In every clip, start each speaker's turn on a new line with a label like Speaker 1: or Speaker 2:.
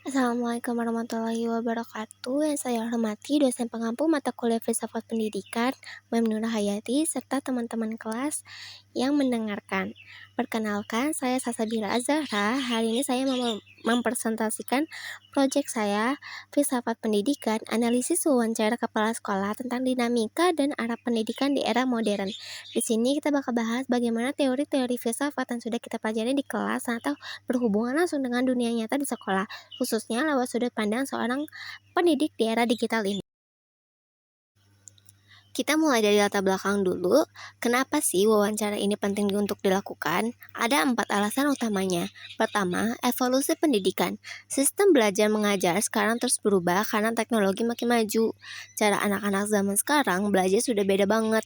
Speaker 1: Assalamualaikum warahmatullahi wabarakatuh. Yang saya hormati dosen pengampu mata kuliah Filsafat Pendidikan, Maimunah Hayati, serta teman-teman kelas yang mendengarkan. Perkenalkan, saya Salsabila Azahra. Hari ini saya mempresentasikan proyek saya, Filsafat Pendidikan, analisis wawancara kepala sekolah tentang dinamika dan arah pendidikan di era modern. Di sini kita bakal bahas bagaimana teori-teori filsafat yang sudah kita pelajari di kelas atau berhubungan langsung dengan dunia nyata di sekolah, khususnya lewat sudut pandang seorang pendidik di era digital ini. Kita mulai dari latar belakang dulu. Kenapa sih wawancara ini penting untuk dilakukan? Ada 4 alasan utamanya. Pertama, evolusi pendidikan. Sistem belajar mengajar sekarang terus berubah karena teknologi makin maju. Cara anak-anak zaman sekarang belajar sudah beda banget.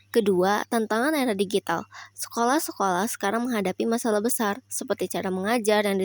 Speaker 1: Kedua, tantangan era digital. Sekolah-sekolah sekarang menghadapi masalah besar seperti cara mengajar yang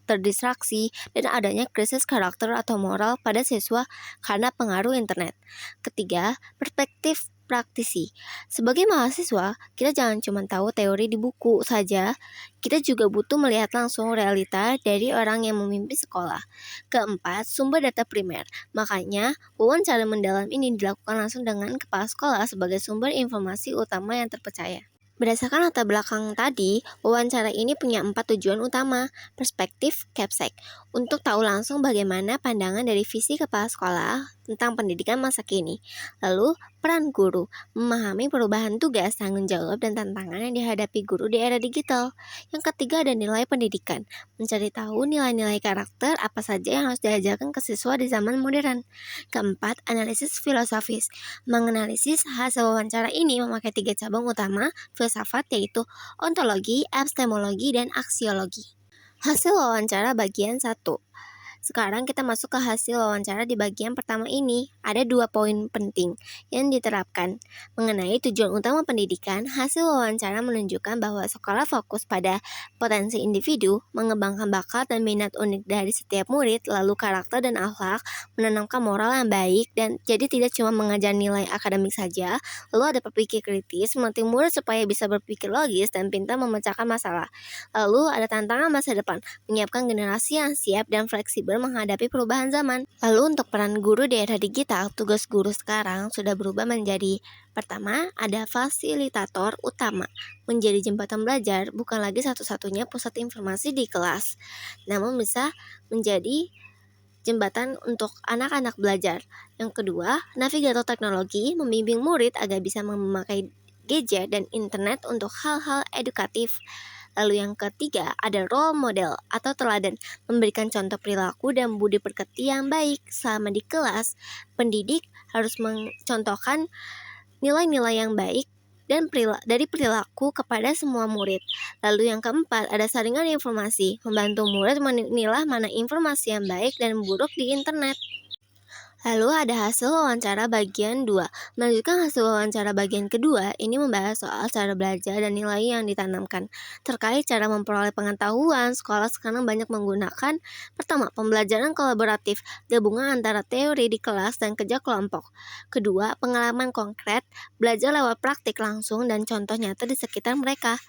Speaker 1: terdistraksi dan adanya krisis karakter atau moral pada siswa karena pengaruh internet. Ketiga, perspektif praktisi. Sebagai mahasiswa, kita jangan cuma tahu teori di buku saja, kita juga butuh melihat langsung realita dari orang yang memimpin sekolah. Keempat, sumber data primer. Makanya, wawancara mendalam ini dilakukan langsung dengan kepala sekolah sebagai sumber informasi utama yang terpercaya. Berdasarkan latar belakang tadi, wawancara ini punya 4 tujuan utama. Perspektif Capsek, untuk tahu langsung bagaimana pandangan dari visi kepala sekolah tentang pendidikan masa kini. Lalu, peran guru, memahami perubahan tugas, tanggung jawab, dan tantangan yang dihadapi guru di era digital. Yang ketiga ada nilai pendidikan, mencari tahu nilai-nilai karakter apa saja yang harus diajarkan ke siswa di zaman modern. Keempat, analisis filosofis, menganalisis hasil wawancara ini memakai 3 cabang utama filsafat, yaitu ontologi, epistemologi, dan aksiologi. Hasil wawancara bagian 1. Sekarang kita masuk ke hasil wawancara di bagian pertama ini. Ada 2 poin penting yang diterapkan. Mengenai tujuan utama pendidikan, hasil wawancara menunjukkan bahwa sekolah fokus pada potensi individu, mengembangkan bakat dan minat unik dari setiap murid, lalu karakter dan akhlak, menanamkan moral yang baik, dan jadi tidak cuma mengajar nilai akademik saja, lalu ada berpikir kritis, melatih murid supaya bisa berpikir logis dan pintar memecahkan masalah. Lalu ada tantangan masa depan, menyiapkan generasi yang siap dan fleksibel menghadapi perubahan zaman. Lalu untuk peran guru di era digital, tugas guru sekarang sudah berubah menjadi: pertama, ada fasilitator utama, menjadi jembatan belajar, bukan lagi satu-satunya pusat informasi di kelas, namun bisa menjadi jembatan untuk anak-anak belajar. Yang kedua, navigator teknologi, membimbing murid agar bisa memakai gadget dan internet untuk hal-hal edukatif. Lalu yang ketiga, ada role model atau teladan, memberikan contoh perilaku dan budi pekerti yang baik. Selama di kelas, pendidik harus mencontohkan nilai-nilai yang baik dan dari perilaku kepada semua murid. Lalu yang keempat, ada saringan informasi, membantu murid memilah mana informasi yang baik dan buruk di internet. Lalu ada hasil wawancara bagian 2. Melanjutkan hasil wawancara bagian kedua, ini membahas soal cara belajar dan nilai yang ditanamkan. Terkait cara memperoleh pengetahuan, sekolah sekarang banyak menggunakan: pertama, pembelajaran kolaboratif, gabungan antara teori di kelas dan kerja kelompok. Kedua, pengalaman konkret, belajar lewat praktik langsung dan contoh nyata di sekitar mereka.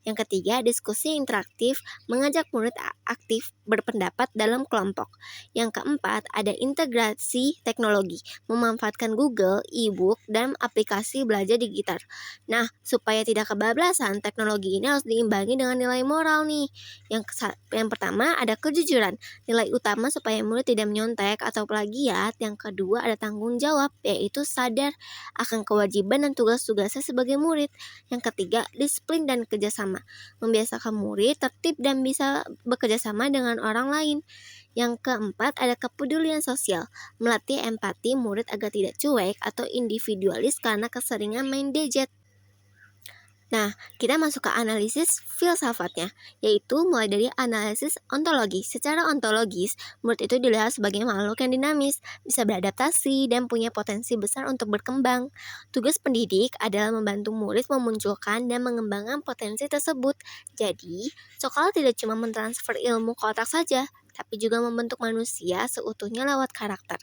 Speaker 1: Yang ketiga, diskusi interaktif, mengajak murid aktif berpendapat dalam kelompok. Yang keempat, ada integrasi teknologi, memanfaatkan Google, e-book, dan aplikasi belajar digital. Nah, supaya tidak kebablasan, teknologi ini harus diimbangi dengan nilai moral nih. Yang pertama, ada kejujuran, nilai utama supaya murid tidak menyontek atau plagiat. Yang kedua, ada tanggung jawab, yaitu sadar akan kewajiban dan tugas-tugasnya sebagai murid. Yang ketiga, disiplin dan kerjasama, membiasakan murid tertib dan bisa bekerja sama dengan orang lain. Yang keempat, ada kepedulian sosial, melatih empati murid agar tidak cuek atau individualis karena keseringan main gadget. Nah, kita masuk ke analisis filsafatnya, yaitu mulai dari analisis ontologi. Secara ontologis, murid itu dilihat sebagai makhluk yang dinamis, bisa beradaptasi, dan punya potensi besar untuk berkembang. Tugas pendidik adalah membantu murid memunculkan dan mengembangkan potensi tersebut. Jadi, sekolah tidak cuma mentransfer ilmu ke otak saja, tapi juga membentuk manusia seutuhnya lewat karakter.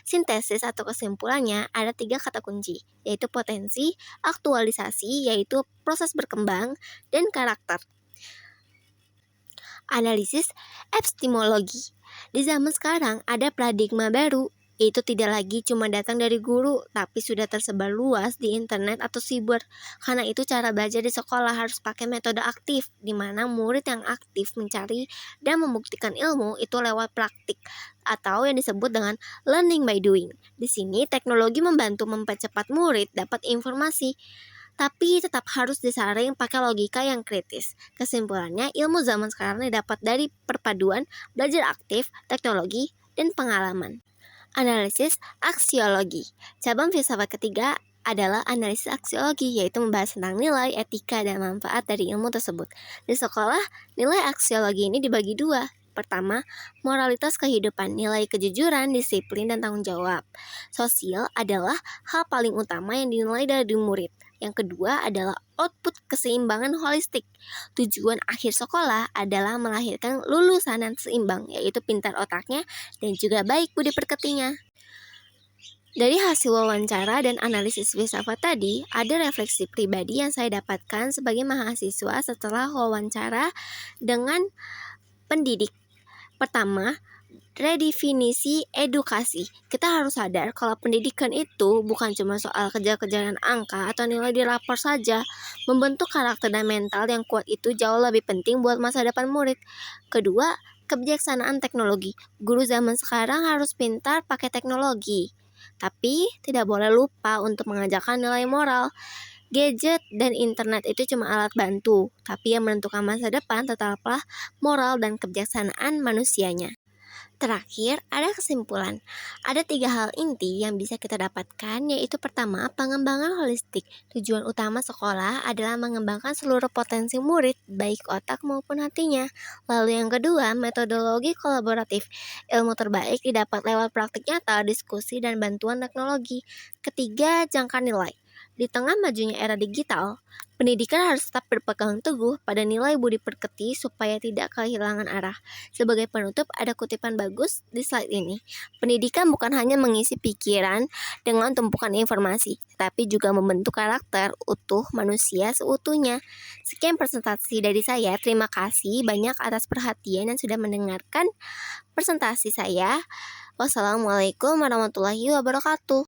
Speaker 1: Sintesis atau kesimpulannya ada 3 kata kunci, yaitu potensi, aktualisasi, yaitu proses berkembang, dan karakter. Analisis epistemologi, Di zaman sekarang ada paradigma baru, itu tidak lagi cuma datang dari guru, tapi sudah tersebar luas di internet atau siber. Karena itu cara belajar di sekolah harus pakai metode aktif, di mana murid yang aktif mencari dan membuktikan ilmu itu lewat praktik, atau yang disebut dengan learning by doing. Di sini teknologi membantu mempercepat murid dapat informasi, tapi tetap harus disaring pakai logika yang kritis. Kesimpulannya, ilmu zaman sekarang didapat dari perpaduan belajar aktif, teknologi, dan pengalaman. Analisis aksiologi. Cabang filsafat ketiga adalah analisis aksiologi, yaitu membahas tentang nilai, etika, dan manfaat dari ilmu tersebut. Di sekolah, nilai aksiologi ini dibagi dua. Pertama, moralitas kehidupan, nilai kejujuran, disiplin, dan tanggung jawab. Sosial adalah hal paling utama yang dinilai dari murid. Yang kedua adalah output keseimbangan holistik. Tujuan akhir sekolah adalah melahirkan lulusan yang seimbang, yaitu pintar otaknya dan juga baik budi pekertinya. Dari hasil wawancara dan analisis filsafat tadi, ada refleksi pribadi yang saya dapatkan sebagai mahasiswa setelah wawancara dengan pendidik. Pertama, redefinisi edukasi. Kita harus sadar kalau pendidikan itu bukan cuma soal kejar-kejaran angka atau nilai di rapor saja. Membentuk karakter dan mental yang kuat itu jauh lebih penting buat masa depan murid. Kedua, kebijaksanaan teknologi. Guru zaman sekarang harus pintar pakai teknologi, tapi tidak boleh lupa untuk mengajarkan nilai moral. Gadget dan internet itu cuma alat bantu, tapi yang menentukan masa depan tetaplah moral dan kebijaksanaan manusianya. Terakhir, ada kesimpulan. Ada 3 hal inti yang bisa kita dapatkan, yaitu pertama, pengembangan holistik. Tujuan utama sekolah adalah mengembangkan seluruh potensi murid, baik otak maupun hatinya. Lalu yang kedua, metodologi kolaboratif. Ilmu terbaik didapat lewat praktik nyata, diskusi, dan bantuan teknologi. Ketiga, jangka nilai. Di tengah majunya era digital, pendidikan harus tetap berpegang teguh pada nilai budi pekerti supaya tidak kehilangan arah. Sebagai penutup, ada kutipan bagus di slide ini. Pendidikan bukan hanya mengisi pikiran dengan tumpukan informasi, tapi juga membentuk karakter utuh manusia seutuhnya. Sekian presentasi dari saya. Terima kasih banyak atas perhatian yang sudah mendengarkan presentasi saya. Wassalamualaikum warahmatullahi wabarakatuh.